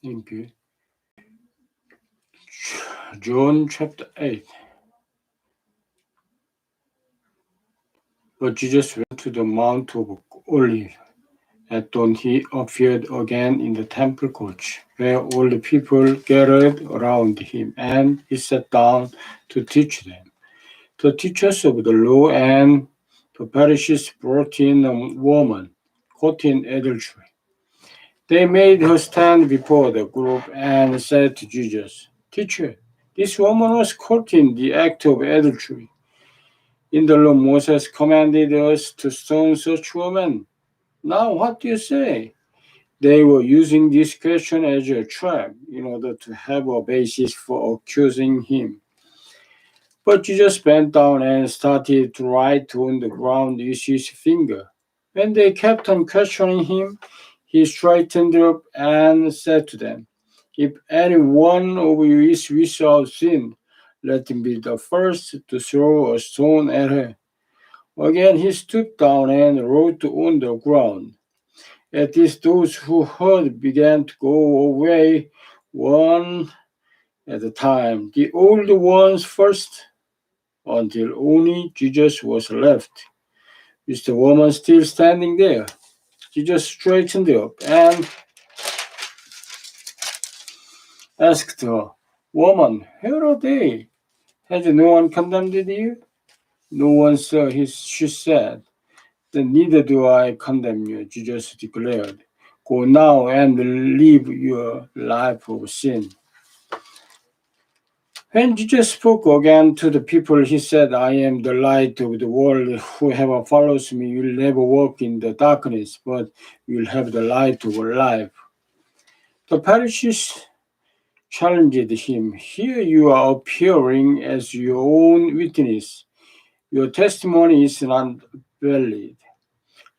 Thank you. John chapter 8. But Jesus went to the Mount of Olives. At dawn he appeared again in the temple courts, where all the people gathered around him, and he sat down to teach them. The teachers of the law and the Pharisees brought in a woman caught in adultery. They made her stand before the group and said to Jesus, "Teacher, this woman was caught in the act of adultery. In the law, Moses commanded us to stone such women. Now, what do you say?" They were using this question as a trap in order to have a basis for accusing him. But Jesus bent down and started to write on the ground with his finger. When they kept on questioning him, he straightened up and said to them, "If any one of you is without sin, let him be the first to throw a stone at her." Again he stooped down and wrote on the ground. At this, those who heard began to go away one at a time, the older ones first, until only Jesus was left, with the woman still standing there. Jesus straightened up and asked her, "Woman, where are they? Has no one condemned you?" "No one, sir," she said. "Then neither do I condemn you," Jesus declared. "Go now and live your life of sin." When Jesus spoke again to the people, he said, "I am the light of the world. Whoever follows me will never walk in the darkness, but will have the light of life." The Pharisees challenged him. "Here you are appearing as your own witness. Your testimony is not valid."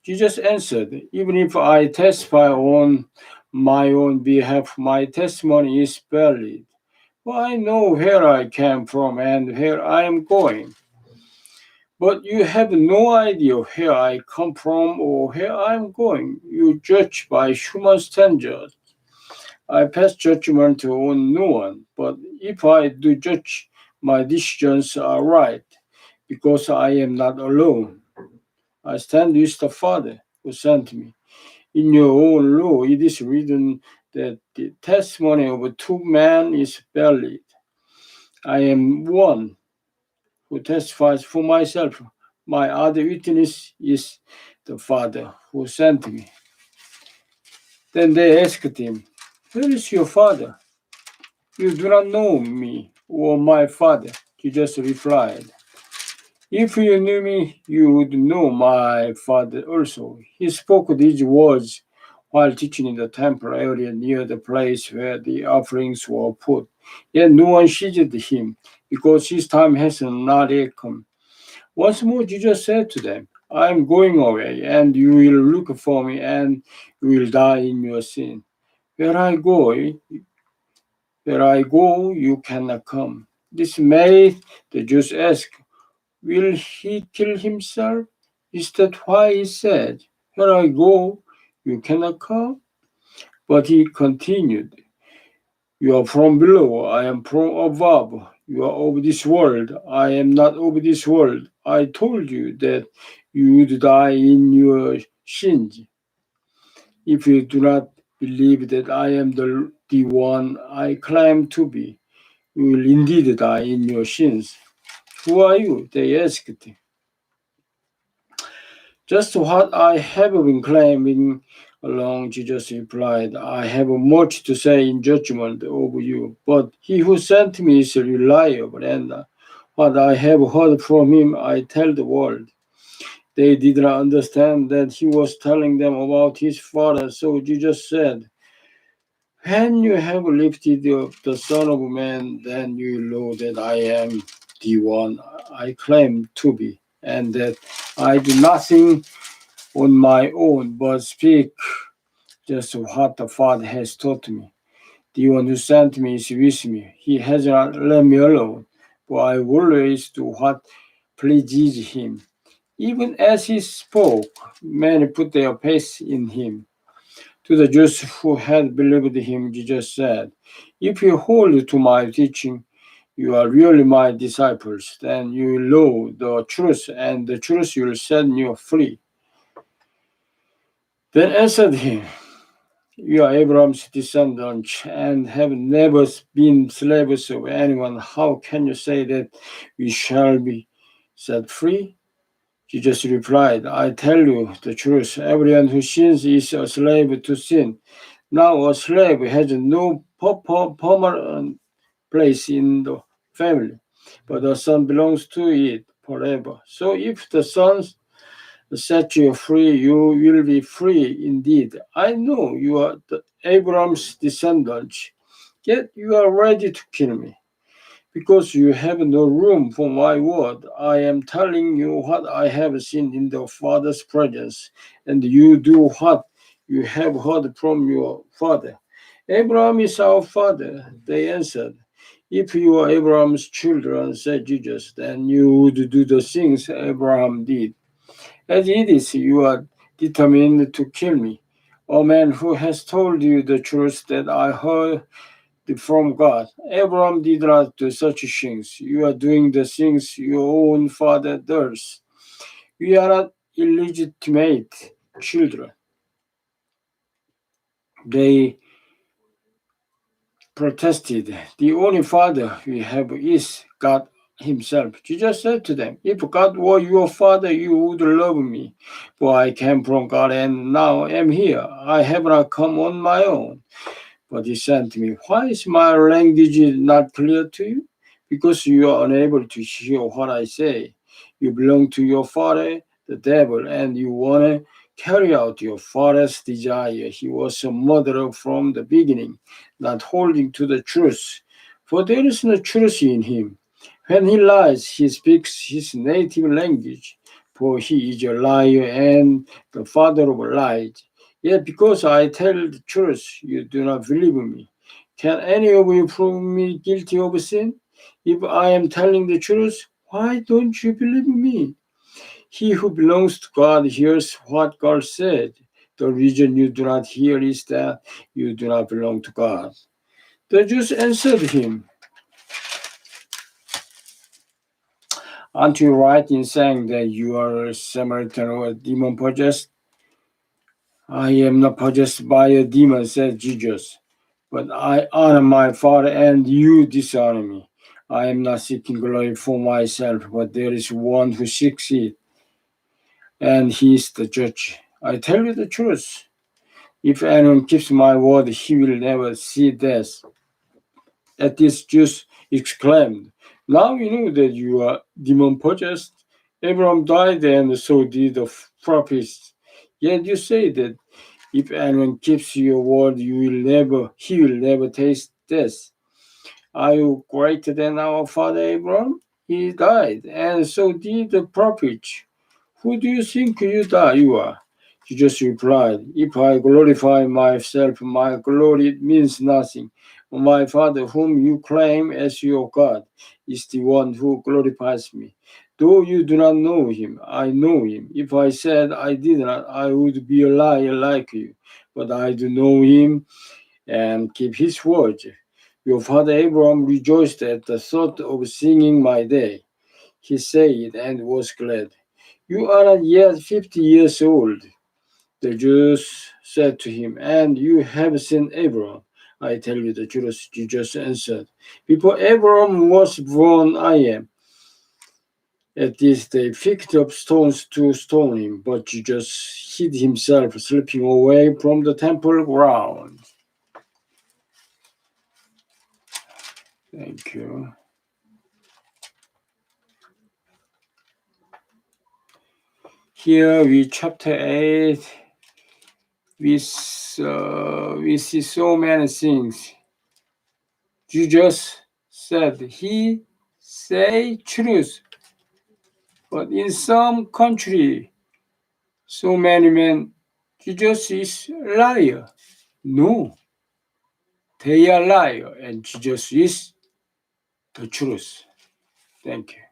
Jesus answered, "Even if I testify on my own behalf, my testimony is valid. For I know where I came from and where I am going. But you have no idea where I come from or where I am going. You judge by human standards. I pass judgment on no one, but if I do judge, my decisions are right, because I am not alone. I stand with the Father who sent me. In your own law, it is written that the testimony of two men is valid. I am one who testifies for myself. My other witness is the Father who sent me." Then they asked him, "Where is your Father?" "You do not know me or my Father," Jesus replied. "If you knew me, you would know my Father also." He spoke these words while teaching in the temple area near the place where the offerings were put. Yet no one seized him, because his time has not yet come. Once more Jesus said to them, "I am going away, and you will look for me, and you will die in your sin. Where I go, you cannot come." This made the Jews ask, "Will he kill himself? Is that why he said, 'Where I go, you cannot come'?" But he continued, "You are from below, I am from above. You are of this world, I am not of this world. I told you that you would die in your sins. If you do not believe that I am the one I claim to be, you will indeed die in your sins." "Who are you?" they asked. "Just what I have been claiming along," Jesus replied. "I have much to say in judgment over you, but he who sent me is reliable, and what I have heard from him I tell the world." They did not understand that he was telling them about his Father, so Jesus said, "When you have lifted up the Son of Man, then you know that I am the one I claim to be, and that I do nothing on my own, but speak just what the Father has taught me. The one who sent me is with me. He has not let me alone, for I always do what pleases him." Even as he spoke, many put their faith in him. To the Jews who had believed him, Jesus said, "If you hold to my teaching, you are really my disciples. Then you will know the truth, and the truth will set you free." Then answered him, "You are Abraham's descendants and have never been slaves of anyone. How can you say that we shall be set free?" Jesus replied, "I tell you the truth. Everyone who sins is a slave to sin. Now a slave has no permanent place in the family, but the son belongs to it forever. So if the son set you free, you will be free indeed. I know you are Abraham's descendants, yet you are ready to kill me, because you have no room for my word. I am telling you what I have seen in the Father's presence, and you do what you have heard from your father." "Abraham is our father," they answered. "If you are Abraham's children," said Jesus, "then you would do the things Abraham did. As it is, you are determined to kill me, a man who has told you the truth that I heard from God. Abraham did not do such things. You are doing the things your own father does. We are not illegitimate children." They protested. "The only father we have is God himself." Jesus said to them, "If God were your father, you would love me, for I came from God and now am here. I have not come on my own, but he sent me. Why is my language not clear to you? Because you are unable to hear what I say. You belong to your father, the devil, and you want to carry out your father's desire. He was a murderer from the beginning, not holding to the truth, for there is no truth in him. When he lies, he speaks his native language, for he is a liar and the father of lies. Yet because I tell the truth, you do not believe me. Can any of you prove me guilty of sin? If I am telling the truth, why don't you believe me? He who belongs to God hears what God said. The reason you do not hear is that you do not belong to God." The Jews answered him, "Aren't you right in saying that you are a Samaritan or demon possessed?" "I am not possessed by a demon," said Jesus, "but I honor my Father and you dishonor me. I am not seeking glory for myself, but there is one who seeks it, and he is the judge. I tell you the truth. If anyone keeps my word, he will never see death." At this, Jews exclaimed, "Now we know that you are demon possessed. Abraham died, and so did the prophets. Yet you say that if anyone keeps your word, he will never taste death. Are you greater than our father Abraham? He died, and so did the prophets. Who do you think you are?" Jesus replied, "If I glorify myself, my glory means nothing. My Father, whom you claim as your God, is the one who glorifies me. Though you do not know him, I know him. If I said I did not, I would be a liar like you. But I do know him and keep his word. Your father Abraham rejoiced at the thought of seeing my day. He said and was glad. You are not yet 50 years old." The Jews said to him, "And you have seen Abraham." "I tell you the truth," Jesus answered. "Before Abraham was born, I am." At this, they picked up stones to stone him, but Jesus hid himself, slipping away from the temple ground. Thank you. Here we chapter 8. We see so many things. Jesus said he say truth, but in some country, so many men, Jesus is liar. No, they are liar, and Jesus is the truth. Thank you.